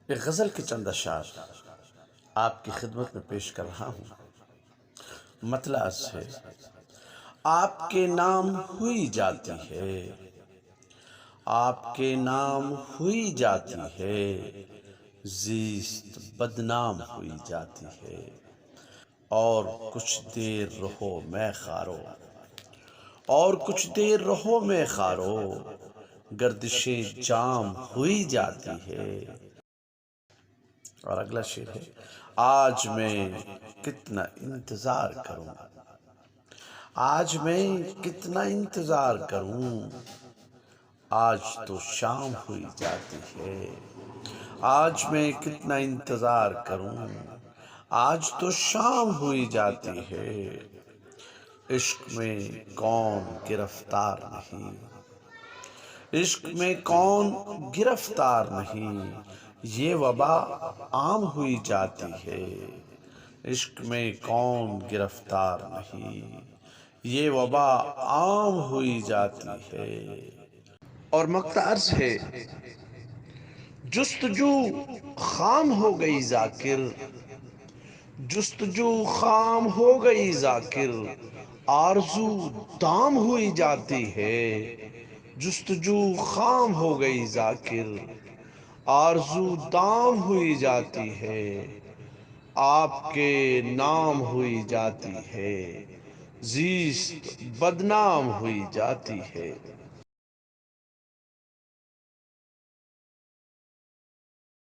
ایک غزل کے چند اشعار آپ کی خدمت میں پیش کر رہا ہوں۔ مطلع سے آپ کے نام ہوئی جاتی ہے، آپ کے نام ہوئی جاتی ہے، زیست بدنام ہوئی جاتی ہے۔ اور کچھ دیر رہو میں خارو، اور کچھ دیر رہو میں خارو، گردش جام ہوئی جاتی ہے۔ اور اگلا شعر ہے، آج میں کتنا انتظار کروں، آج میں کتنا انتظار کروں، آج تو شام ہوئی جاتی ہے۔ آج میں کتنا انتظار کروں، آج تو شام ہوئی جاتی ہے۔ عشق میں کون گرفتار نہیں، عشق میں کون گرفتار نہیں، یہ وبا عام ہوئی جاتی ہے۔ عشق میں کون گرفتار نہیں، یہ وبا عام ہوئی جاتی ہے۔ اور مقطع عرض ہے، جستجو خام ہو گئی ذاکر، جستجو خام ہو گئی ذاکر، آرزو دام ہوئی جاتی ہے۔ جستجو خام ہو گئی ذاکر، آرزو دام ہوئی جاتی ہے۔ آپ کے نام ہوئی جاتی ہے، زیست بدنام ہوئی جاتی ہے۔